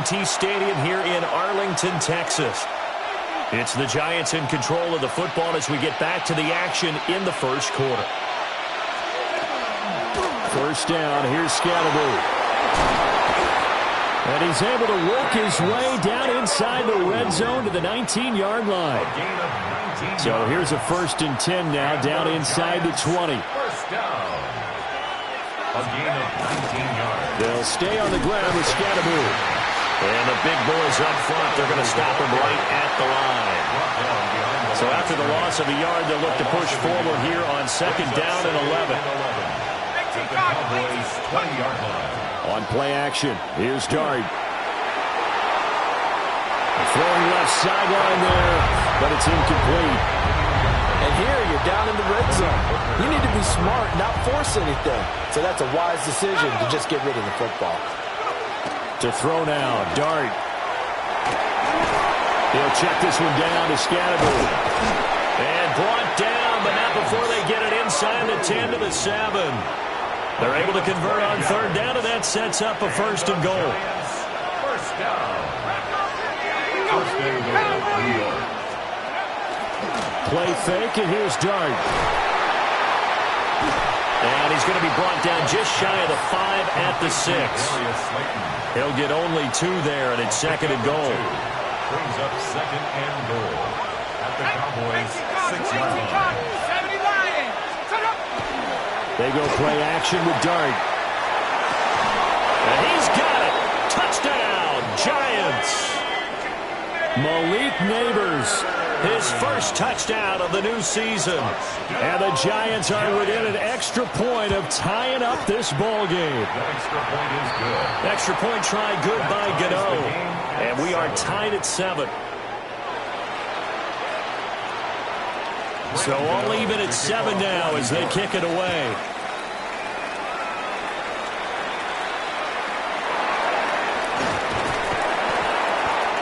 AT&T Stadium here in Arlington, Texas. It's the Giants in control of the football as we get back to the action in the first quarter. First down, here's Scalaboo. And he's able to work his way down inside the red zone to the 19-yard line. So here's a 1st and 10 now, down inside the 20. First down. A gain of 19 yards. They'll stay on the ground with Scalaboo. And the big boys up front, they're going to stop him right at the line. So after the loss of a yard, they'll look to push forward here on 2nd down and 11. At the Cowboys' 20-yard line. On play action, here's Dart. Throwing left sideline there, but it's incomplete. And here you're down in the red zone. You need to be smart, not force anything. So that's a wise decision to just get rid of the football. To throw now, Dart. He'll check this one down to Scalaboo. And brought down, but not before they get it inside the 10 to the 7. They're able to convert on 3rd down, and that sets up a 1st and goal. First down. First and goal, New York. Play fake, and here's Dart. And he's going to be brought down just shy of the 5 at the 6. He'll get only 2 there, and it's 2nd and goal. Brings up 2nd and goal. At the Cowboys' 6-yard line. They go play action with Dart. And he's got it. Touchdown, Giants. Malik Neighbors, his first touchdown of the new season. And the Giants are within an extra point of tying up this ball game. That extra point is good. Extra point try good by Gano. And we are tied at 7. So all even at 7 now as they kick it away.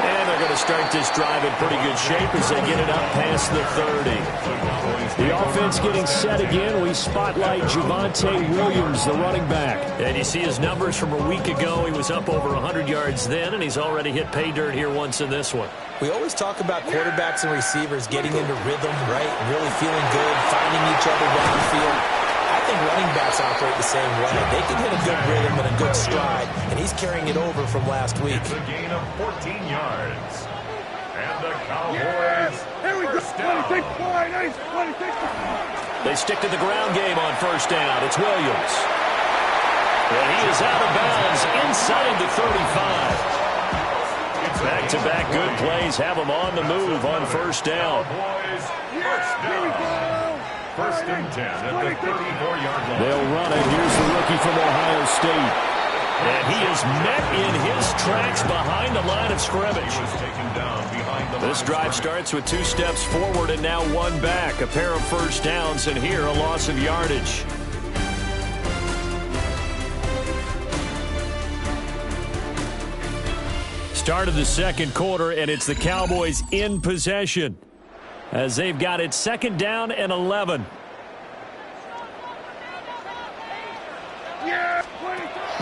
And they're going to start this drive in pretty good shape as they get it up past the 30. The offense getting set again. We spotlight Javonte Williams, the running back. And you see his numbers from a week ago. He was up over 100 yards then, and he's already hit pay dirt here once in this one. We always talk about quarterbacks and receivers getting into rhythm, right? Really feeling good, finding each other downfield. I think running backs operate the same way. They can hit a good rhythm and a good stride, and he's carrying it over from last week. It's a gain of 14 yards. And the Cowboys, first down. They stick to the ground game on 1st down. It's Williams. And he is out of bounds inside the 35. Back-to-back good plays have him on the move on 1st down. Cowboys, first down. 1st and 10 at the 54-yard line. They'll run it. Here's the rookie from Ohio State. And he is met in his tracks behind the line of scrimmage. This drive starts with 2 steps forward and now 1 back. A pair of 1st downs, and here a loss of yardage. Start of the 2nd quarter, and it's the Cowboys in possession as they've got it 2nd down and 11.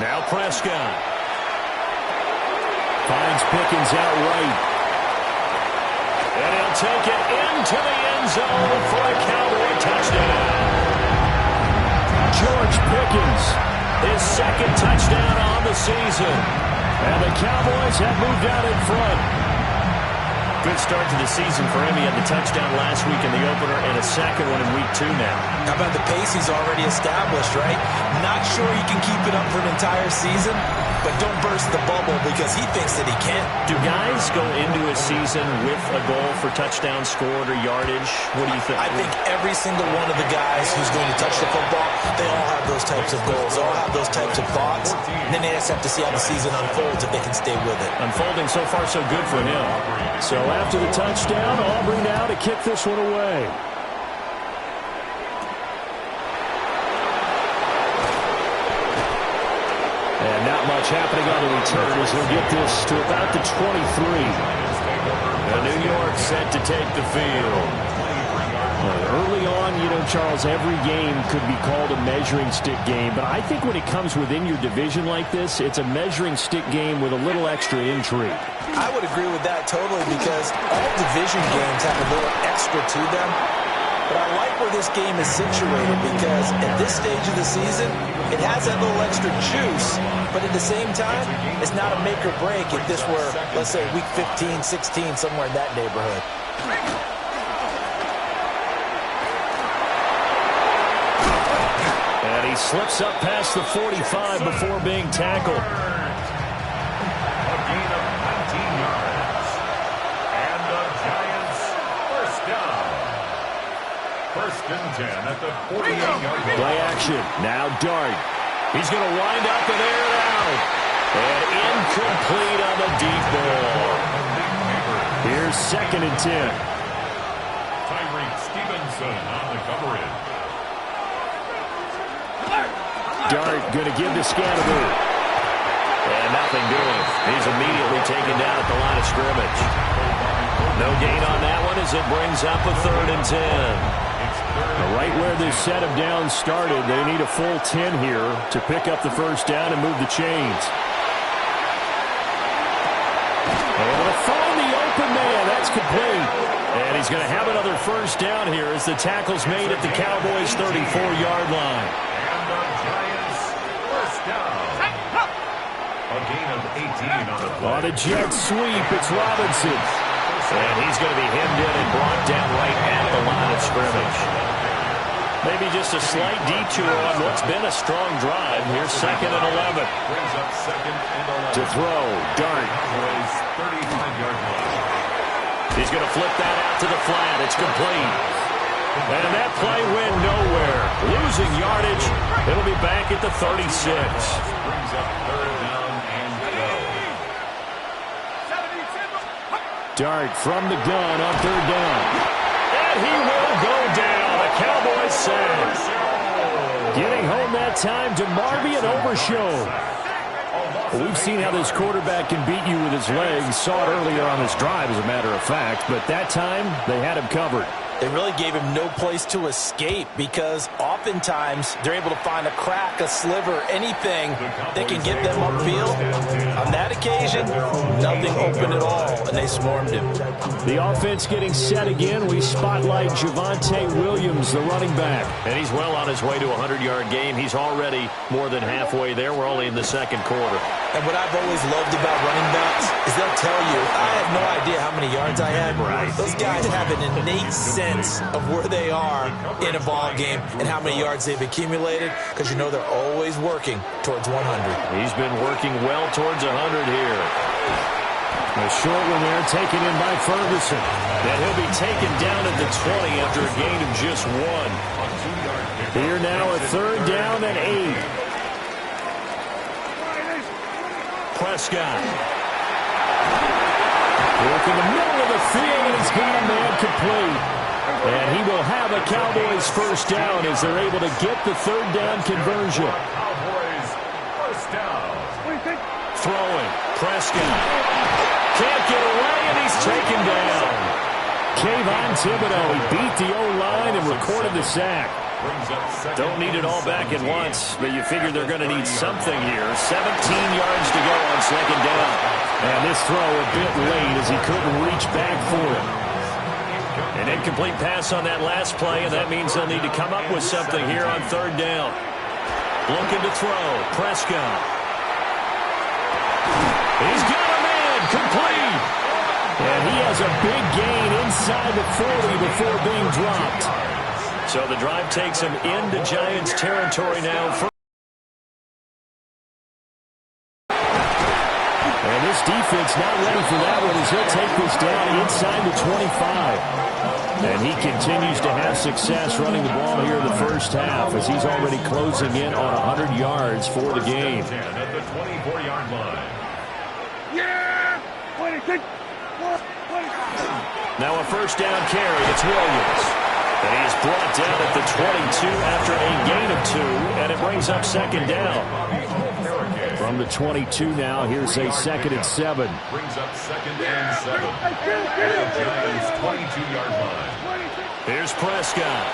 Now Prescott finds Pickens out right, and he'll take it into the end zone for a Cowboy touchdown. George Pickens, his 2nd touchdown on the season. And the Cowboys have moved out in front. Good start to the season for him. He had the touchdown last week in the opener and a 2nd one in week 2 now. How about the pace he's already established, right? Not sure he can keep it up for an entire season, but don't burst the bubble because he thinks that he can. Do guys go into a season with a goal for touchdown scored or yardage? What do you think? I think every single one of the guys who's going to touch the football, they all have those types of goals. They all have those types of thoughts. And then they just have to see how the season unfolds if they can stay with it. Unfolding so far so good for him. So after the touchdown, Aubrey now to kick this one away. And not much happening on the return as he'll get this to about the 23. And New York set to take the field. Early on, Charles, every game could be called a measuring stick game. But I think when it comes within your division like this, it's a measuring stick game with a little extra intrigue. I would agree with that totally because all division games have a little extra to them. But I like where this game is situated because at this stage of the season, it has that little extra juice. But at the same time, it's not a make or break if this were, let's say, week 15, 16, somewhere in that neighborhood. And he slips up past the 45 before being tackled. A gain of 19 yards. And the Giants first down. First and 10 at the 48-yard line. Play action. Now Dart. He's going to wind up and air it out. And incomplete on the deep ball. Here's second and 10. Tyreek Stevenson on the coverage. Dart going to give to Scatterby. And nothing doing. He's immediately taken down at the line of scrimmage. No gain on that one as it brings up a third and 10. Right where this set of downs started, they need a full 10 here to pick up the first down and move the chains. Able to find the open man. That's complete. And he's going to have another first down here as the tackle's made at the Cowboys' 34-yard line. And the Giants first down. A gain of 18 on the play. On a jet sweep, it's Robinson. And he's going to be hemmed in and brought down right at the line of scrimmage. Maybe just a slight detour on what's been a strong drive. Here's second and 11. Brings up second and 11. To throw, Dart. Cowboys 35-yard line. He's going to flip that out to the flat. It's complete. And that play went nowhere. Losing yardage. It'll be back at the 36. Brings up third down and 12. Dart from the gun on third down. And he will go down. The Cowboys sack. Getting home that time to Marvin Overshown. Well, we've seen how this quarterback can beat you with his legs. Saw it earlier on this drive, as a matter of fact. But that time, they had him covered. They really gave him no place to escape because oftentimes they're able to find a crack, a sliver, anything that can get them upfield. On that occasion, nothing open at all, and they swarmed him. The offense getting set again. We spotlight Javonte Williams, the running back. And he's well on his way to a 100-yard game. He's already more than halfway there. We're only in the second quarter. And what I've always loved about running backs is they'll tell you, I have no idea how many yards I had. Right. Those guys have an innate sense of where they are in a ball game and how many yards they've accumulated because you know they're always working towards 100. He's been working well towards 100 here. A short one there taken in by Ferguson. Then he'll be taken down at the 20 after a gain of just one. Here now a third down and 8. Prescott. Work in the middle of the field, and he's got a man complete. And he will have a Cowboys first down as they're able to get the third down conversion. Cowboys first down. Throwing. Prescott. Can't get away, and he's taken down. Kayvon Thibodeau, he beat the O-line and recorded the sack. Don't need it all back at once, but you figure they're going to need something here. 17 yards to go on second down. And this throw a bit late as he couldn't reach back for it. An incomplete pass on that last play, and that means they'll need to come up with something here on third down. Looking to throw. Prescott. He's got a man. Complete. And he has a big gain inside the 40 before being dropped. So the drive takes him into Giants territory now. And this defense not ready for that one as he'll take this down inside the 25. And he continues to have success running the ball here in the first half as he's already closing in on 100 yards for the game. At the 24-yard line. Now a first down carry. It's Williams. And he is brought down at the 22 after a gain of 2, and it brings up second down. From From the 22 now, here's a 2nd and 7. Brings up 2nd and 7. At the Giants' 22-yard line. Here's Prescott.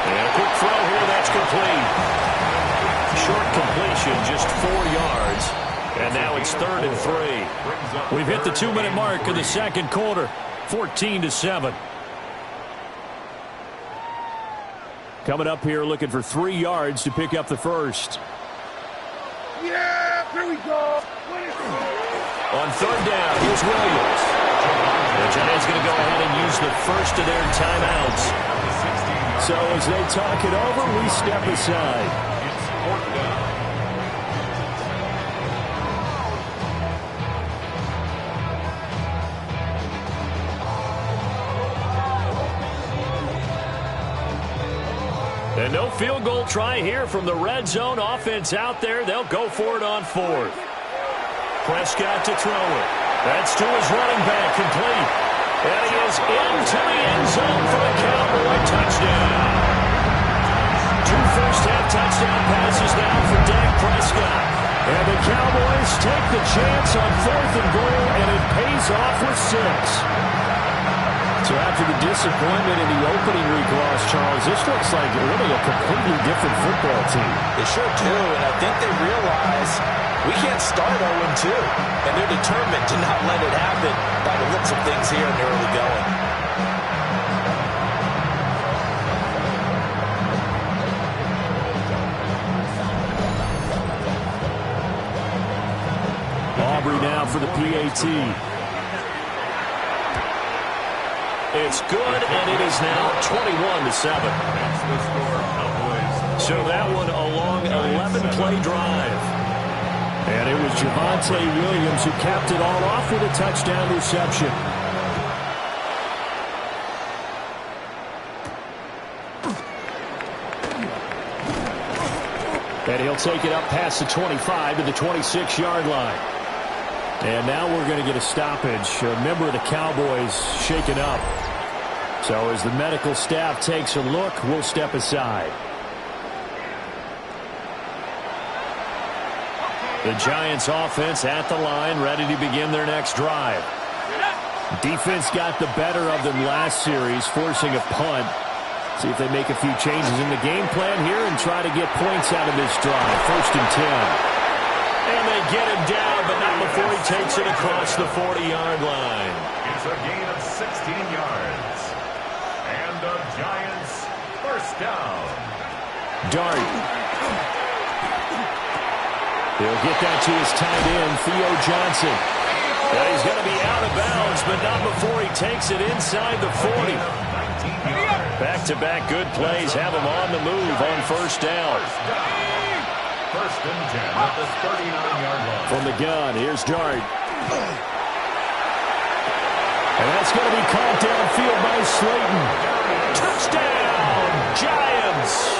And a quick throw here, that's complete. Short completion, just 4 yards. And now it's 3rd and 3. We've hit the 2-minute mark of the second quarter. 14-7. Coming up here looking for 3 yards to pick up the first. Yeah, here we go. On 3rd down, here's Williams. The Giants going to go ahead and use the first of their timeouts. So as they talk it over, we step aside. It's 4th down. And no field goal try here from the red zone offense out there. They'll go for it on 4th. Prescott to throw it. That's to his running back, complete. And he is into the end zone for a Cowboy touchdown. 2 first-half touchdown passes now for Dak Prescott. And the Cowboys take the chance on 4th and goal, and it pays off with 6. So after the disappointment in the opening week loss, Charles, this looks like really a completely different football team. They sure do, and I think they realize we can't start 0-2, and they're determined to not let it happen by the looks of things here in the early going. Aubrey now for the PAT. It's good, and it is now 21-7. That's the score, Cowboys. So that one a long 11-play drive. And it was Javonte Williams who capped it all off with a touchdown reception. And he'll take it up past the 25 to the 26-yard line. And now we're going to get a stoppage. A member of the Cowboys shaken up. So as the medical staff takes a look, we'll step aside. The Giants offense at the line, ready to begin their next drive. Defense got the better of them last series, forcing a punt. See if they make a few changes in the game plan here and try to get points out of this drive. 1st and 10. And they get him down, but not before he takes it across the 40-yard line. It's a gain of 16 yards. And the Giants first down. Dart. He'll get that to his tight end, Theo Johnson. And he's going to be out of bounds, but not before he takes it inside the 40. Back-to-back good plays have him on the move on 1st down. 1st and 10 at the 39-yard line. From the gun, here's Dart. And that's going to be caught downfield by Slayton. Touchdown, Giants!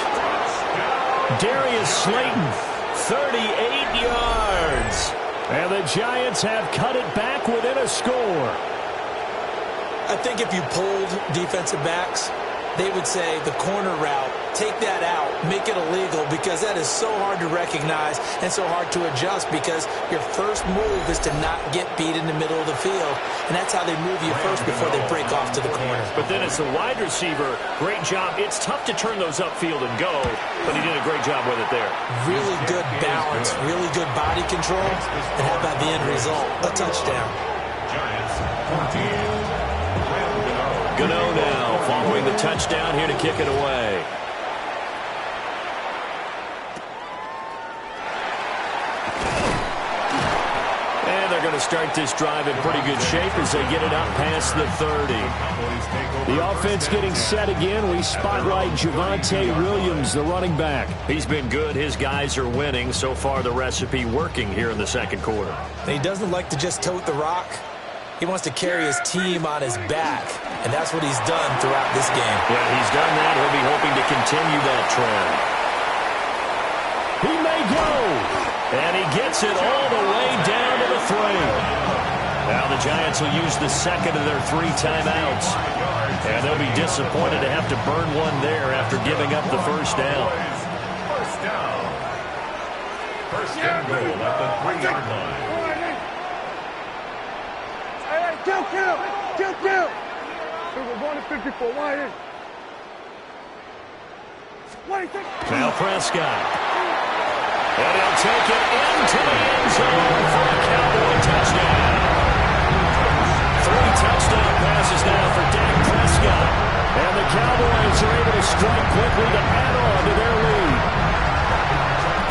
Darius Slayton, 38 yards. And the Giants have cut it back within a score. I think if you pulled defensive backs, they would say the corner route, take that out, make it illegal, because that is so hard to recognize and so hard to adjust, because your first move is to not get beat in the middle of the field, and that's how they move you first before they break off to the corner. But then as a wide receiver, great job. It's tough to turn those upfield and go, but he did a great job with it there. Really good balance, really good body control, and how about the end result? A touchdown. Giants 14. Gano now following the touchdown here to kick it away. And they're going to start this drive in pretty good shape as they get it up past the 30. The offense getting set again. We spotlight Javonte Williams, the running back. He's been good. His guys are winning. So far, the recipe working here in the second quarter. He doesn't like to just tote the rock. He wants to carry his team on his back, and that's what he's done throughout this game. Yeah, he's done that. He'll be hoping to continue that trend. He may go, and he gets it all the way down to the 3. Now the Giants will use the second of their 3 timeouts, and they'll be disappointed to have to burn one there after giving up the first down. First down. First and goal at the 3-yard line. Kill. We're going to 54. Wide in. Now Prescott. And he'll take it into the end zone for a Cowboy touchdown. 3 touchdown passes now for Dak Prescott. And the Cowboys are able to strike quickly to add on to their lead.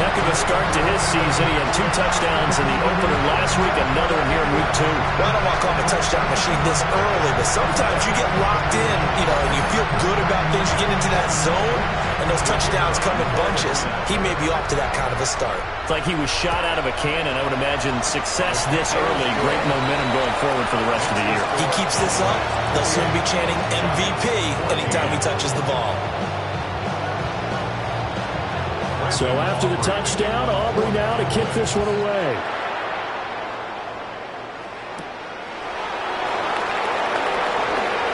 Heck of a start to his season. He had 2 touchdowns in the opener last week, another here in week 2. Well, I don't want to call him a touchdown machine this early, but sometimes you get locked in, and you feel good about things. You get into that zone, and those touchdowns come in bunches. He may be off to that kind of a start. It's like he was shot out of a cannon. I would imagine success this early, great momentum going forward for the rest of the year. He keeps this up, they'll soon be chanting MVP anytime he touches the ball. So after the touchdown, Aubrey now to kick this one away.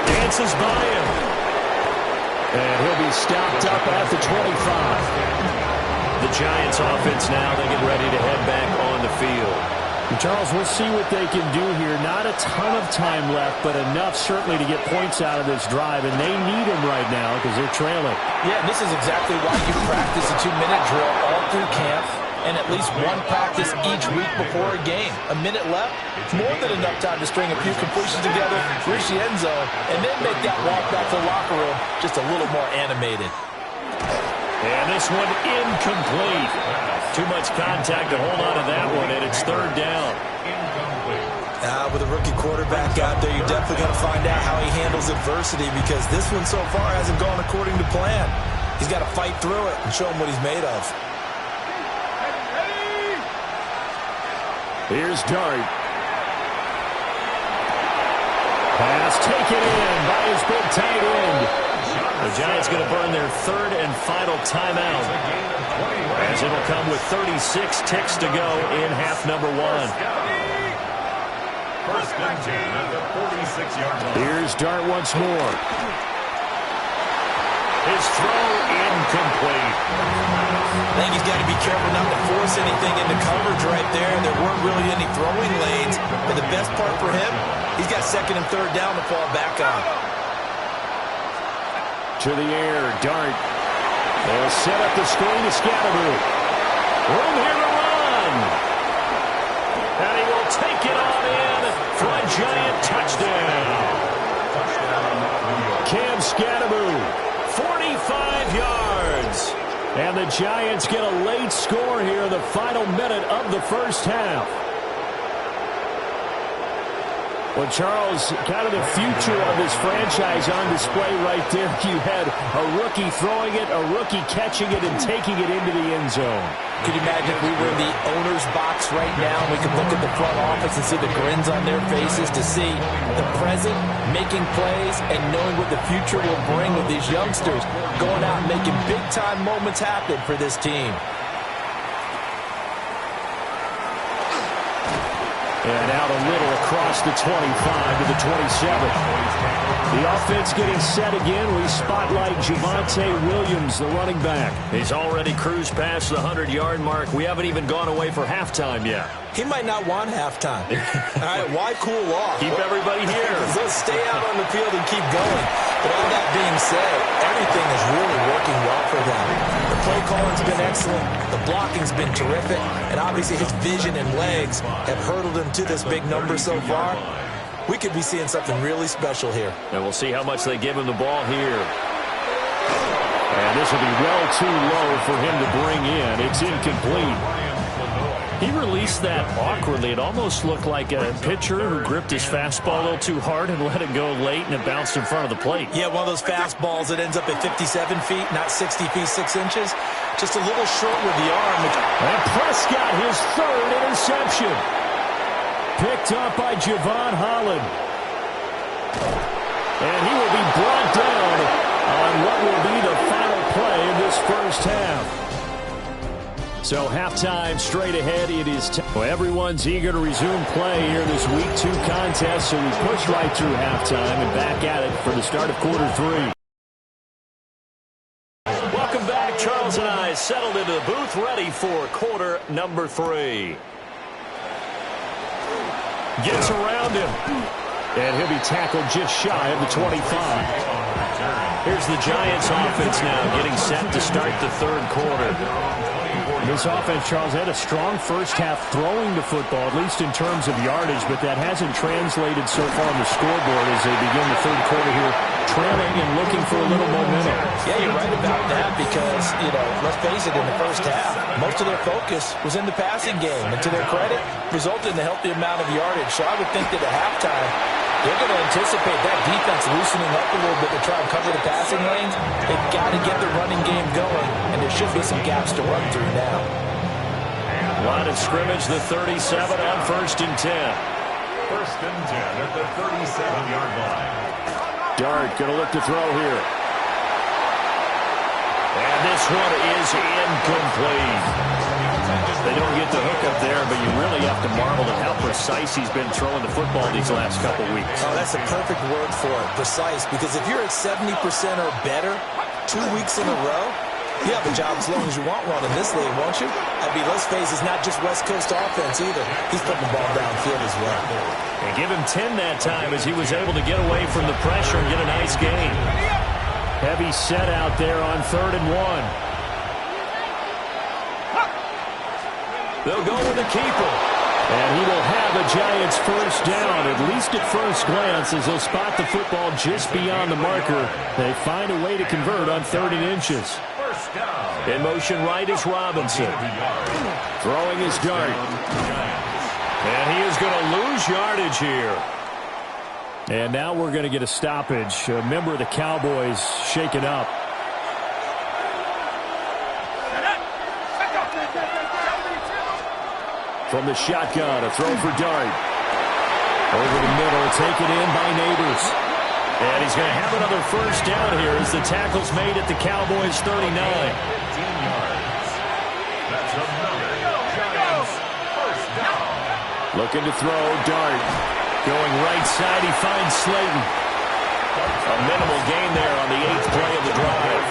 Dances by him. And he'll be stopped up at the 25. The Giants offense now, they get ready to head back on the field. And Charles, we'll see what they can do here. Not a ton of time left, but enough certainly to get points out of this drive, and they need them right now because they're trailing. Yeah, this is exactly why you practice a 2-minute drill all through camp and at least one practice each week before a game. A minute left, more than enough time to string a few completions together, reach the end zone, and then make that walk back to the locker room just a little more animated. And this one incomplete. Too much contact to hold on to that one, and it's 3rd down. With a rookie quarterback out there, you're definitely going to find out how he handles adversity because this one so far hasn't gone according to plan. He's got to fight through it and show him what he's made of. Here's Dart. Pass taken in by his big tight end. The Giants going to burn their 3rd and final timeout, as it'll come with 36 ticks to go in half number 1. First and 10 at the 46-yard line. Here's Dart once more. His throw incomplete. I think he's got to be careful not to force anything into coverage right there. There weren't really any throwing lanes, but the best part for him, he's got 2nd and 3rd down to fall back on. To the air, Dart. They'll set up the screen to Scatteroo. Room here to run. And he will take it on in for a Giant touchdown. Cam Scatteroo, 45 yards. And the Giants get a late score here in the final minute of the first half. Well, Charles, kind of the future of this franchise on display right there. You had a rookie throwing it, a rookie catching it, and taking it into the end zone. Could you imagine if we were in the owner's box right now and we could look at the front office and see the grins on their faces to see the present, making plays, and knowing what the future will bring with these youngsters going out and making big-time moments happen for this team. And out a little across the 25 to the 27. The offense getting set again. We spotlight Javonte Williams, the running back. He's already cruised past the 100-yard mark. We haven't even gone away for halftime yet. He might not want halftime. All right, why cool off? Keep everybody here. Let's stay out on the field and keep going. But all that being said, everything is really working well for them. The play calling's been excellent. The blocking's been terrific. And obviously his vision and legs have hurdled him to this big number so far. We could be seeing something really special here. And we'll see how much they give him the ball here. And this will be well too low for him to bring in. It's incomplete. He released that awkwardly. It almost looked like a pitcher who gripped his fastball a little too hard and let it go late, and it bounced in front of the plate. Yeah, one of those fastballs that ends up at 57 feet, not 60 feet, 6 inches. Just a little short with the arm. And Prescott, his 3rd interception. Picked up by Javon Holland. And he will be brought down on what will be the final play in this first half. So halftime straight ahead. It is everyone's eager to resume play here in this Week 2 contest. So we push right through halftime and back at it for the start of quarter 3. Welcome back, Charles. Charles and I settled into the booth ready for quarter number 3. Gets around him. And he'll be tackled just shy of the 25. Here's the Giants offense now getting set to start the third quarter. This offense, Charles, had a strong first half throwing the football, at least in terms of yardage, but that hasn't translated so far on the scoreboard as they begin the third quarter here, trailing and looking for a little momentum. Yeah, you're right about that because, let's face it, in the first half, most of their focus was in the passing game. And to their credit, resulted in a healthy amount of yardage. So I would think that at halftime, they're going to anticipate that defense loosening up a little bit to try and cover the passing lanes. They've got to get the running game going, and there should be some gaps to run through now. Line of scrimmage, the 37 on 1st and 10. 1st and 10 at the 37-yard line. Dart going to look to throw here. And this one is incomplete. They don't get the hook up there, but you really have to marvel at how precise he's been throwing the football these last couple weeks. Oh, that's a perfect word for it, precise, because if you're at 70% or better 2 weeks in a row, you have a job as long as you want one in this league, won't you? I mean, let's face it, it's not just West Coast offense either. He's putting the ball downfield as well. And give him 10 that time as he was able to get away from the pressure and get a nice gain. Heavy set out there on 3rd and 1. They'll go with the keeper. And he will have a Giants first down, at least at first glance, as they'll spot the football just beyond the marker. They find a way to convert on 3rd and inches. First down. In motion right is Robinson. Throwing his Dart. And he is going to lose yardage here. And now we're going to get a stoppage. A member of the Cowboys shaken up. From the shotgun, a throw for Dart. Over the middle, taken in by Neighbors. And he's going to have another first down here as the tackle's made at the Cowboys' 39. 15 yards. That's another Giants first down. Looking to throw, Dart. Going right side, he finds Slayton. A minimal gain there on the 8th play of the drive.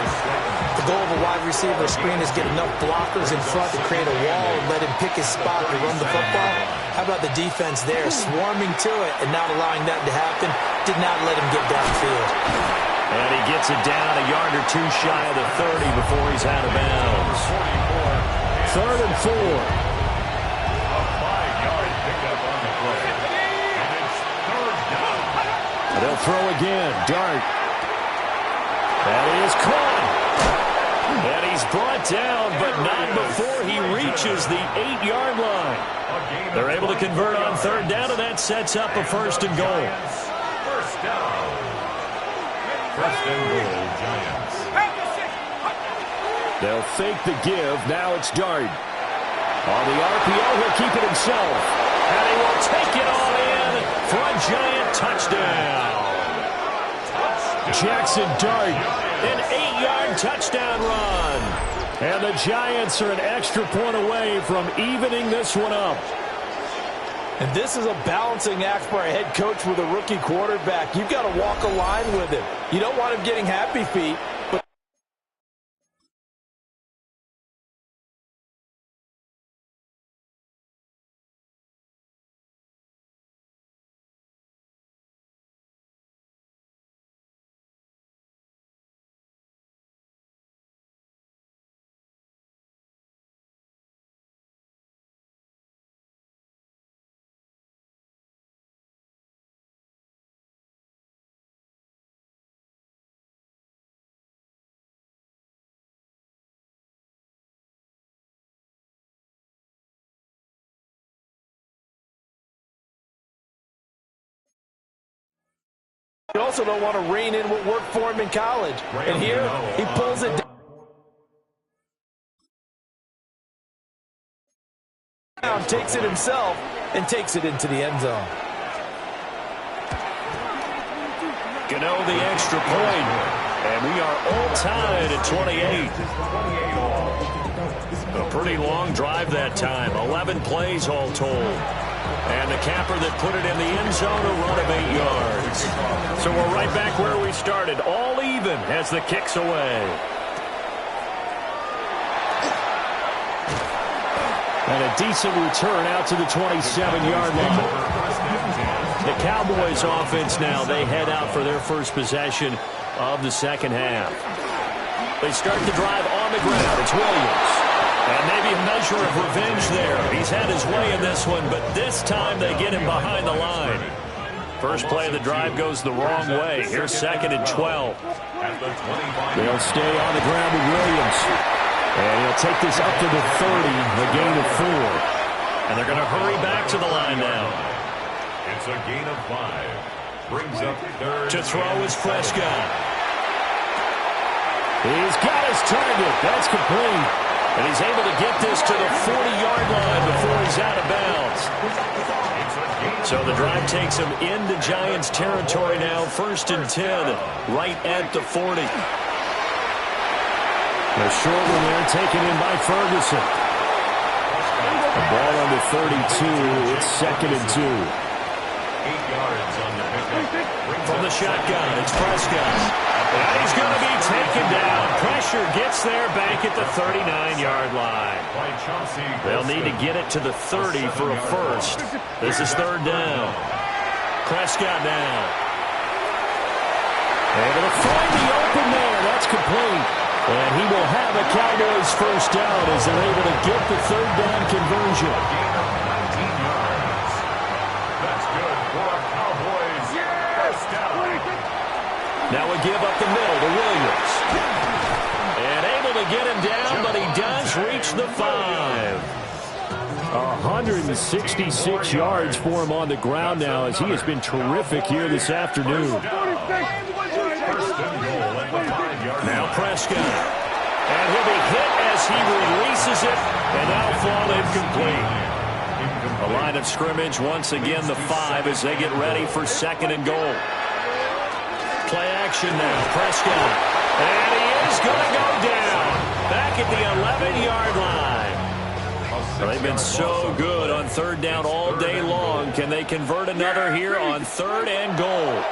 The goal of a wide receiver screen is get enough blockers in front to create a wall and let him pick his spot to run the football. How about the defense there, swarming to it and not allowing that to happen? Did not let him get downfield. And he gets it down a yard or two shy of the 30 before he's out of bounds. 3rd and 4. A 5-yard pickup on the play. And it's 3rd down. They'll throw again. Dart. That is caught. And he's brought down, but not before he reaches the 8-yard line. They're able to convert on 3rd down, and that sets up a 1st and goal. First down. 1st and goal, Giants. They'll fake the give. Now it's Dart. On the RPO, he'll keep it himself. And he will take it all in for a Giant touchdown. Jackson Dart. An 8-yard touchdown run. And the Giants are an extra point away from evening this one up. And this is a balancing act for a head coach with a rookie quarterback. You've got to walk a line with him. You don't want him getting happy feet. But you also don't want to rein in what worked for him in college. And here, he pulls it down, takes it himself, and takes it into the end zone. Gano the extra point. And we are all tied at 28. A pretty long drive that time. 11 plays all told. And the capper that put it in the end zone, a run of 8 yards. So we're right back where we started. All even as the kick's away. And a decent return out to the 27-yard line. The Cowboys offense now, they head out for their first possession of the second half. They start the drive on the ground. It's Williams. And maybe a measure of revenge there. He's had his way in this one, but this time they get him behind the line. First play of the drive goes the wrong way. Here's 2nd and 12. They'll stay on the ground with Williams. And he'll take this up to the 30, a gain of 4. And they're going to hurry back to the line now. It's a gain of 5. Brings up 3rd. To throw is Prescott. He's got his target. That's complete. And he's able to get this to the 40-yard line before he's out of bounds. So the drive takes him into Giants territory now. 1st and 10, right at the 40. A short one there taken in by Ferguson. The ball under 32. It's 2nd and 2. 8 yards on the pickup. From the shotgun, it's Prescott. And he's going to be taken down. Pressure gets there back at the 39-yard line. They'll need to get it to the 30 for a first. This is 3rd down. Prescott now. Able to find the open there. That's complete. And he will have a Cowboys first down as they're able to get the 3rd down conversion. That's good for a Cowboys first down. Now we give up the middle to Williams. And able to get him down, but he does reach the 5. 166 yards for him on the ground now as he has been terrific here this afternoon. Now Prescott. And he'll be hit as he releases it, and that'll fall incomplete. A line of scrimmage, once again the 5 as they get ready for 2nd and goal. Play action now, Prescott. And he is going to go down. Back at the 11-yard line. They've been so good on 3rd down all day long. Can they convert another here on 3rd and goal?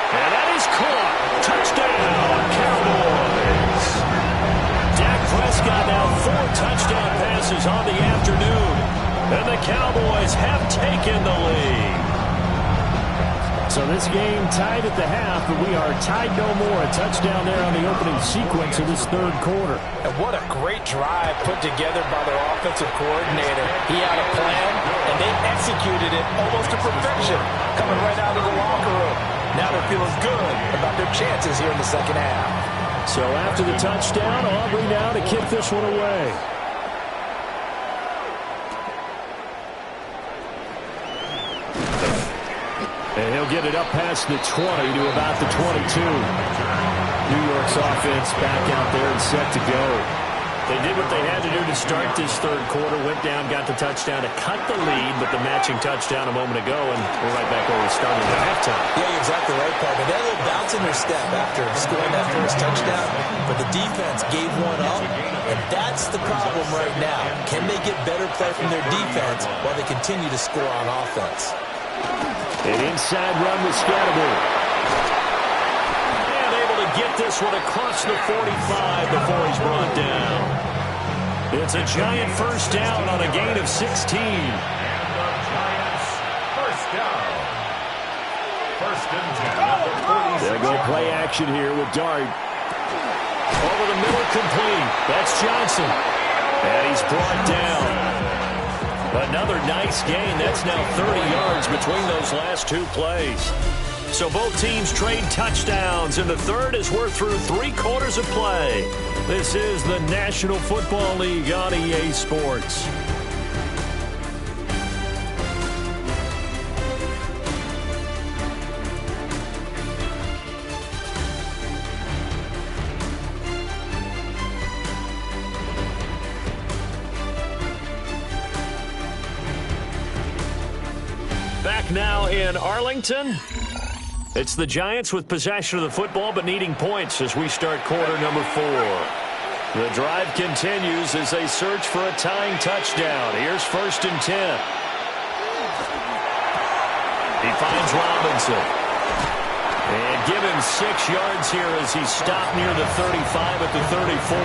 And that is caught. Touchdown, Cowboys. Dak Prescott now 4 touchdown passes on the afternoon. And the Cowboys have taken the lead. So this game tied at the half, but we are tied no more. A touchdown there on the opening sequence of this 3rd quarter. And what a great drive put together by their offensive coordinator. He had a plan, and they executed it almost to perfection, coming right out of the locker room. Now they're feeling good about their chances here in the second half. So after the touchdown, Aubrey now to kick this one away. And he'll get it up past the 20 to about the 22. New York's offense back out there and set to go. They did what they had to do to start this 3rd quarter, went down, got the touchdown to cut the lead, but the matching touchdown a moment ago, and we're right back where we started at halftime. Yeah, you're exactly right, Paul. But they had a little bounce in their step after scoring that first touchdown, but the defense gave one up, and that's the problem right now. Can they get better play from their defense while they continue to score on offense? An inside run with Scatterbury. And able to get this one across the 45 before he's brought down. It's a Giant first down on a gain of 16. And the Giants first down. 1st and 10. They'll go play action here with Dart. Over the middle, complete. That's Johnson. And he's brought down. Another nice gain. That's now 30 yards between those last 2 plays. So both teams trade touchdowns, and the 3rd as we're through 3 quarters of play. This is the National Football League on EA Sports. Back now in Arlington. It's the Giants with possession of the football but needing points as we start quarter number 4. The drive continues as they search for a tying touchdown. Here's 1st and 10. He finds Robinson. And give him 6 yards here as he's stopped near the 35 at the 34.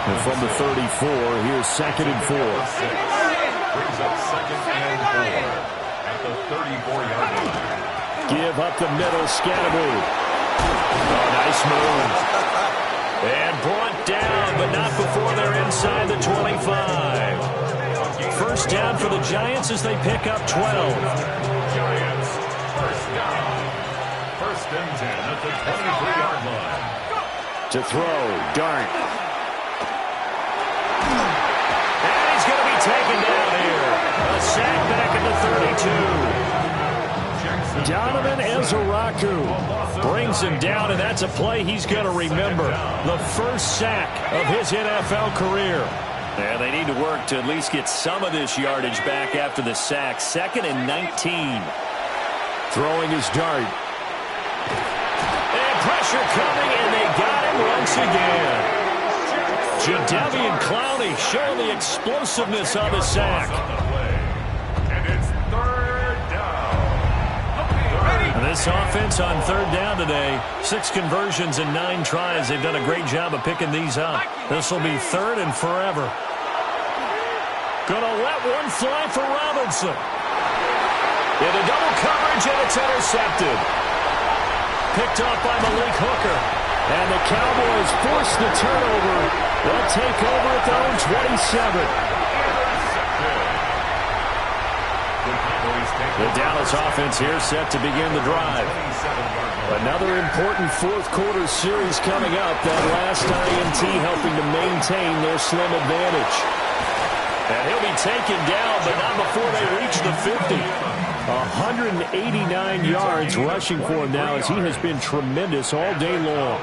And from the 34, here's 2nd and 4. Brings up 2nd and 4 at the 34-yard line. Give up the middle, Scatteroo. Oh, nice move. And brought down, but not before they're inside the 25. First down for the Giants as they pick up 12. Giants, first down. 1st and 10 at the 23-yard line. To throw, Dart. And he's going to be taken down here. A sack back at the 32. Donovan Ezeraku brings him down, and that's a play he's going to remember. The first sack of his NFL career. Yeah, they need to work to at least get some of this yardage back after the sack. 2nd and 19. Throwing his Dart. And pressure coming, and they got him once again. Jadeveon Clowney showing the explosiveness on the sack. And it's 3rd down. And this offense on 3rd down today, 6 conversions and 9 tries. They've done a great job of picking these up. This will be 3rd and forever. Gonna let one fly for Robinson. Into double coverage, and it's intercepted. Picked off by Malik Hooker. And the Cowboys force the turnover. They'll take over at their own 27. The Dallas offense here set to begin the drive. Another important 4th quarter series coming up. That last INT helping to maintain their slim advantage. And he'll be taken down, but not before they reach the 50. 189 yards rushing for him now, as he has been tremendous all day long.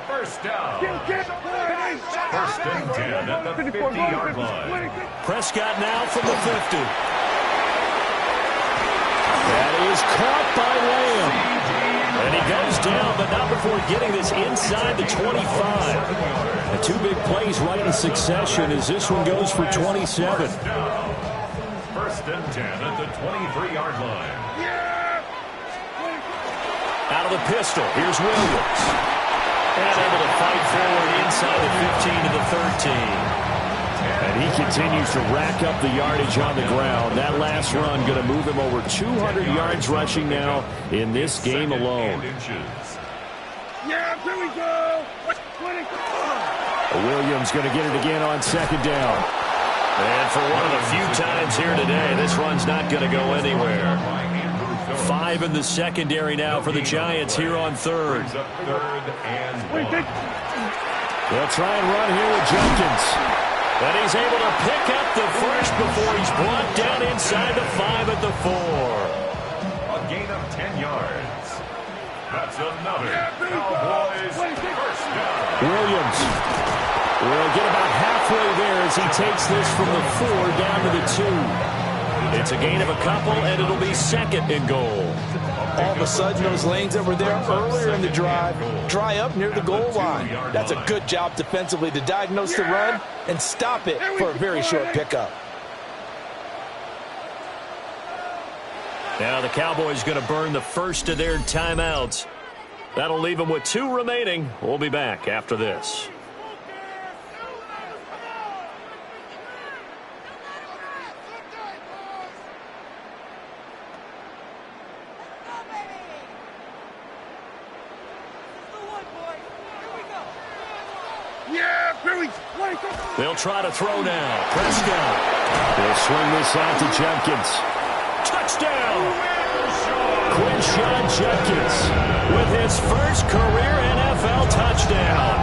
First down. 1st and 10 at the 50-yard line. Prescott now from the 50. That is caught by Lamb. And he goes down, but not before getting this inside the 25. The 2 big plays right in succession as this one goes for 27. 1st and 10 at the 23-yard line. Out of the pistol, here's Williams. And able to fight forward inside the 15 to the 13. And he continues to rack up the yardage on the ground. That last run going to move him over 200 yards rushing now in this game alone. Yeah, here we go. Williams going to get it again on 2nd down. And for one of the few times here today, this run's not going to go anywhere. 5 in the secondary now for the Giants here on 3rd. They'll try and run here with Jenkins. And he's able to pick up the first before he's brought down inside the 5 at the 4. A gain of 10 yards. That's another Cowboys first down. Williams will get about halfway there as he takes this from the 4 down to the 2. It's a gain of a couple, and it'll be 2nd and goal. All of a sudden, those lanes that were there earlier in the drive dry up near the goal line. That's a good job defensively to diagnose the run and stop it for a very short pickup. Now the Cowboys going to burn the first of their timeouts. That'll leave them with 2 remaining. We'll be back after this. They'll try to throw now. Prescott. They'll swing this out to Jenkins. Touchdown! Quinshon Judkins with his first career NFL touchdown.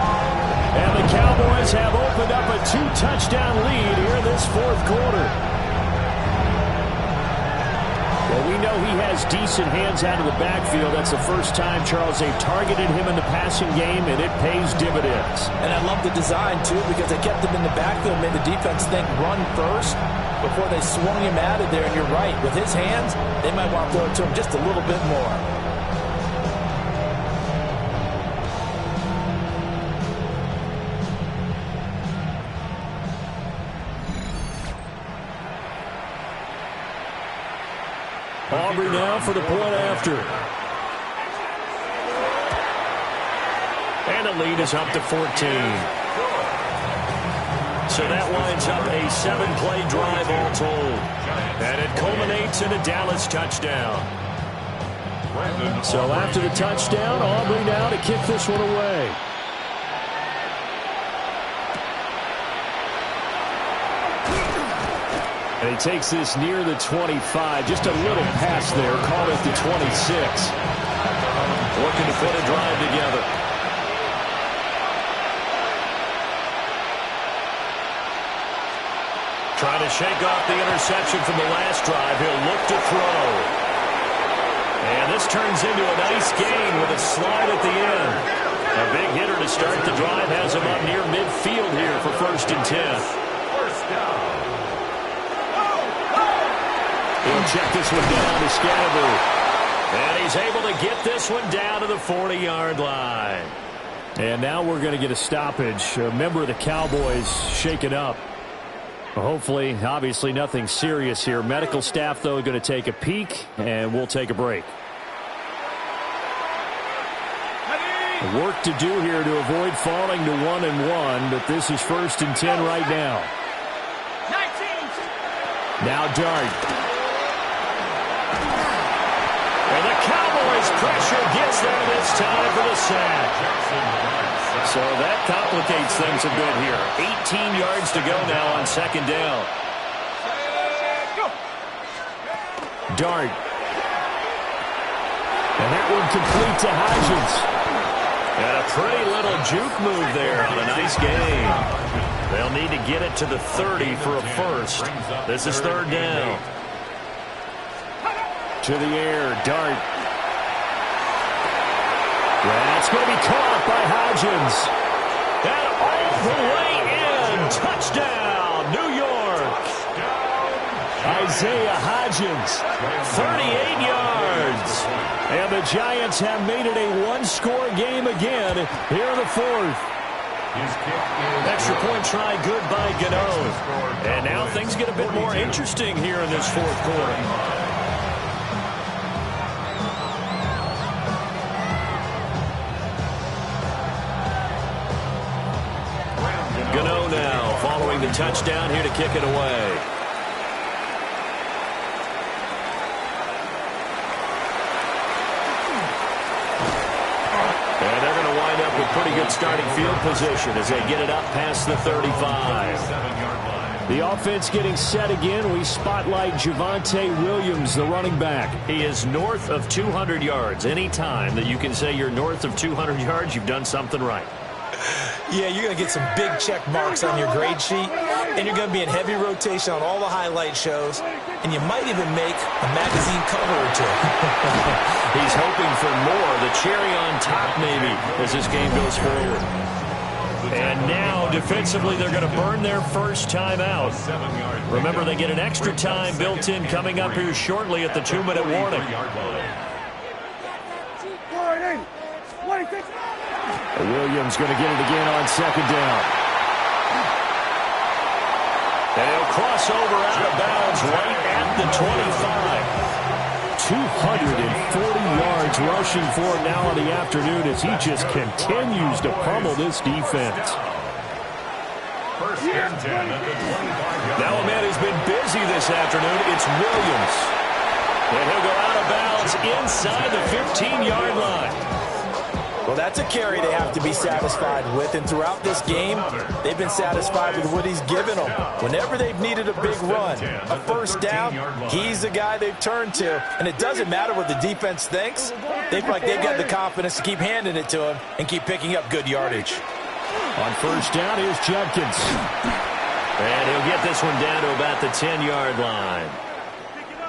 And the Cowboys have opened up a 2-touchdown lead here in this 4th quarter. Well, we know he has decent hands out of the backfield. That's the first time, Charles, they've targeted him in the passing game, and it pays dividends. And I love the design, too, because they kept him in the backfield, made the defense think run first before they swung him out of there. And you're right, with his hands, they might want to throw it to him just a little bit more. Aubrey now for the point after. And the lead is up to 14. So that winds up a 7-play drive all told. And it culminates in a Dallas touchdown. So after the touchdown, Aubrey now to kick this one away. And he takes this near the 25. Just a little pass there. Call it the 26. Looking to put a drive together. Trying to shake off the interception from the last drive. He'll look to throw. And this turns into a nice gain with a slide at the end. A big hitter to start the drive has him up near midfield here for 1st and 10. First down. He'll check this one down to Scannaboo. And he's able to get this one down to the 40-yard line. And now we're going to get a stoppage. A member of the Cowboys shaken up. Hopefully, obviously nothing serious here. Medical staff, though, going to take a peek, and we'll take a break. Work to do here to avoid falling to 1-1, but this is 1st and 10 right now. 19. Now Dart. And the Cowboys' pressure gets them this time for the sack. So that complicates things a bit here. 18 yards to go now on 2nd down. Dart. And that one complete to Hodgins. And a pretty little juke move there on a nice gain. They'll need to get it to the 30 for a first. This is 3rd down. To the air, Dart. That's going to be caught by Hodgins. And all the way in. Touchdown, New York. Isaiah Hodgins. 38 yards. And the Giants have made it a one-score game again here in the 4th. Extra point try good by Gano. And now things get a bit more interesting here in this 4th quarter. Gano now following the touchdown here to kick it away. And they're going to wind up with pretty good starting field position as they get it up past the 35. The offense getting set again. We spotlight Javonte Williams, the running back. He is north of 200 yards. Any time that you can say you're north of 200 yards, you've done something right. Yeah, you're going to get some big check marks on your grade sheet, and you're going to be in heavy rotation on all the highlight shows, and you might even make a magazine cover or two. He's hoping for more, the cherry on top maybe, as this game goes forward. And now, defensively, they're going to burn their first timeout. Remember, they get an extra time built in coming up here shortly at the 2-minute warning. Williams going to get it again on 2nd down. And he'll cross over out of bounds right at the 25. 240 yards rushing for him now in the afternoon as he just continues to pummel this defense. First and 10 at the 25. Now a man who's been busy this afternoon, it's Williams. And he'll go out of bounds inside the 15-yard line. Well, that's a carry they have to be satisfied with, and throughout this game, they've been satisfied with what he's given them. Whenever they've needed a big run, a first down, he's the guy they've turned to. And it doesn't matter what the defense thinks. They feel like they've got the confidence to keep handing it to him and keep picking up good yardage. On 1st down, here's Jenkins. And he'll get this one down to about the 10-yard line.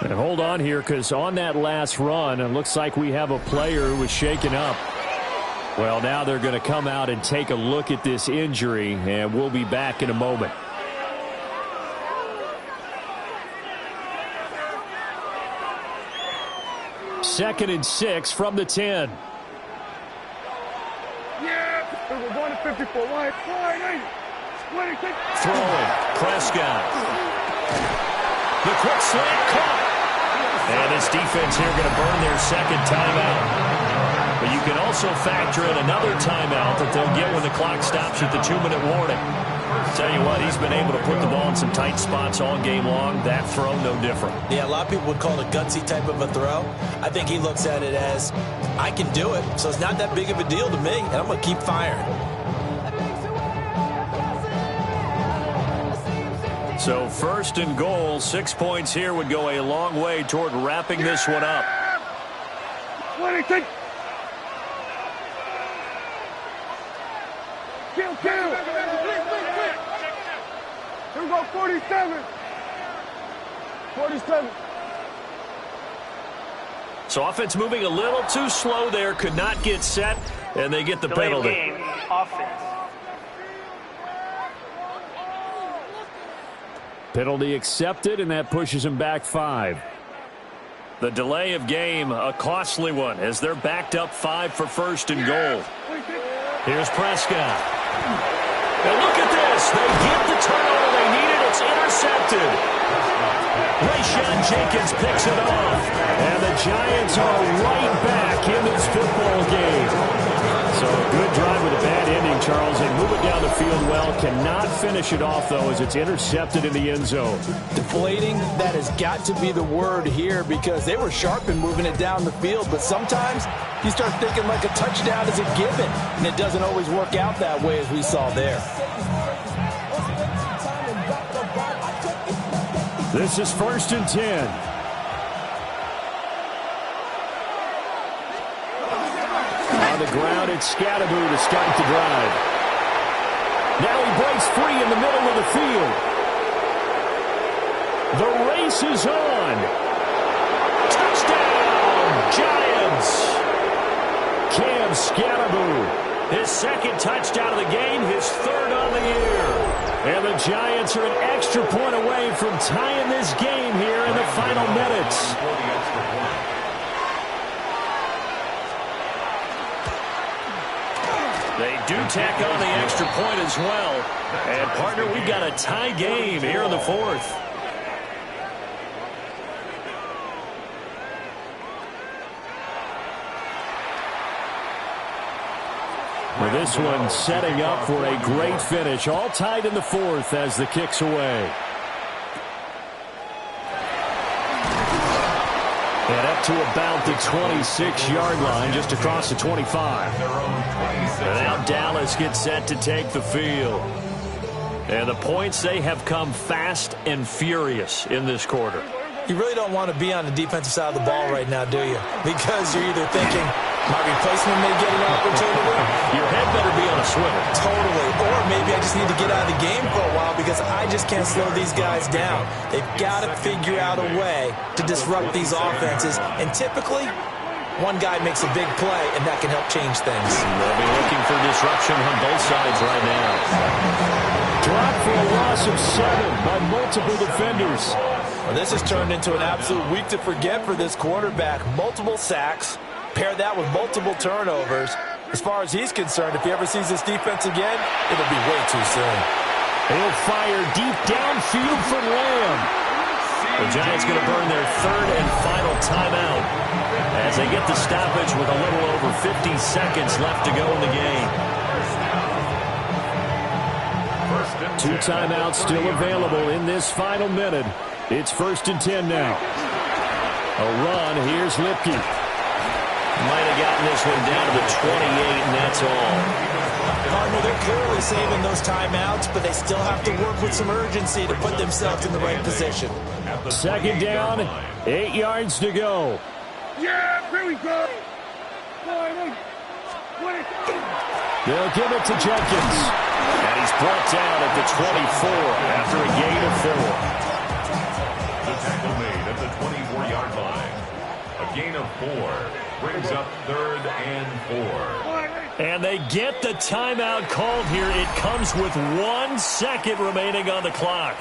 And hold on here, because on that last run, it looks like we have a player who was shaken up. Well, now they're going to come out and take a look at this injury, and we'll be back in a moment. Second and 6 from the 10. Yeah, we're going to 54. Wide, 26. Throwing, Prescott. The quick slant caught. And this defense here going to burn their second timeout. But you can also factor in another timeout that they'll get when the clock stops at the 2-minute warning. Tell you what, he's been able to put the ball in some tight spots all game long. That throw, no different. Yeah, a lot of people would call it a gutsy type of a throw. I think he looks at it as, I can do it, so it's not that big of a deal to me, and I'm going to keep firing. So first and goal, 6 points here would go a long way toward wrapping this one up. 26. Kill. Here we go, 47. 47. So offense moving a little too slow there, could not get set, and they get the penalty. Game, offense. Penalty accepted, and that pushes him back 5. The delay of game, a costly one, as they're backed up 5 for first and goal. Here's Prescott. And look at this. They get the turnover they needed. It's intercepted. Rayshawn Jenkins picks it off. And the Giants are right back in this football game. So a good drive with a bad ending, Charles. They move it down the field well. Cannot finish it off, though, as it's intercepted in the end zone. Deflating, that has got to be the word here, because they were sharp in moving it down the field, but sometimes you start thinking like a touchdown is a given, and it doesn't always work out that way as we saw there. This is first and 10. On the ground, it's Scatteroo to start the drive. Now he breaks free in the middle of the field. The race is on. Touchdown, Giants. Cam Scatteroo, His second touchdown of the game, his third on the year. and the Giants are an extra point away from tying this game here in the final minutes. They do tack on the extra point as well. And, partner, we've got a tie game here in the fourth. Well, this one setting up for a great finish. All tied in the fourth as the kick's away. And up to about the 26-yard line, just across the 25. And now Dallas gets set to take the field. And the points, they have come fast and furious in this quarter. You really don't want to be on the defensive side of the ball right now, do you? Because you're either thinking, my replacement may get an opportunity. Your head better be on a swivel. Totally. Or maybe I just need to get out of the game for a while because I just can't slow these guys down. They've got to figure out a way to disrupt these offenses. And typically, one guy makes a big play, and that can help change things. They'll be looking for disruption on both sides right now. Dropped for a loss of 7 by multiple defenders. Well, this has turned into an absolute week to forget for this quarterback. Multiple sacks. Pair that with multiple turnovers. As far as he's concerned, if he ever sees this defense again, it'll be way too soon. He'll fire deep downfield for Lamb. The Giants going to burn their third and final timeout as they get the stoppage with a little over 50 seconds left to go in the game. 2 timeouts still available in this final minute. It's first and 10 now. A run. Here's Lipke. Might have gotten this one down to the 28, and that's all. Partner, they're clearly saving those timeouts, but they still have to work with some urgency to put themselves in the right position. Second down, 8 yards to go. Yeah, here we go. They'll give it to Jenkins. And he's brought down at the 24 after a gain of 4. The tackle made at the 24-yard line. A gain of 4 brings up third and 4. And they get the timeout called here. It comes with 1 second remaining on the clock.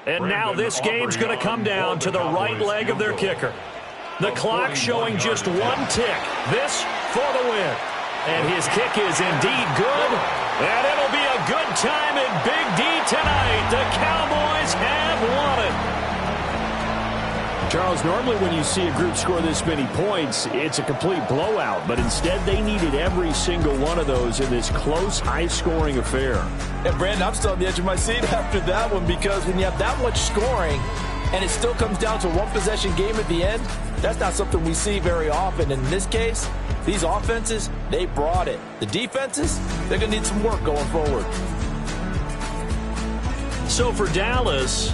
And now this game's going to come down to the right leg of their kicker. The clock showing just 1 tick. This for the win. And his kick is indeed good. And it'll be a good time in Big D tonight. The Cowboys have won it. Charles, normally when you see a group score this many points, it's a complete blowout. But instead, they needed every single one of those in this close, high-scoring affair. And, Brandon, I'm still on the edge of my seat after that one because when you have that much scoring and it still comes down to a one-possession game at the end, that's not something we see very often. In this case, these offenses, they brought it. The defenses, they're going to need some work going forward. So for Dallas,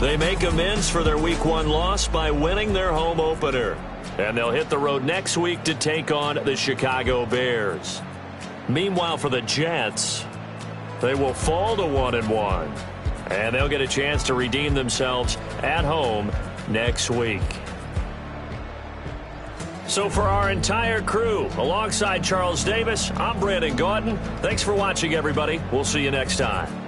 they make amends for their Week 1 loss by winning their home opener. And they'll hit the road next week to take on the Chicago Bears. Meanwhile, for the Jets, they will fall to 1-1. And they'll get a chance to redeem themselves at home next week. So for our entire crew, alongside Charles Davis, I'm Brandon Gaudin. Thanks for watching, everybody. We'll see you next time.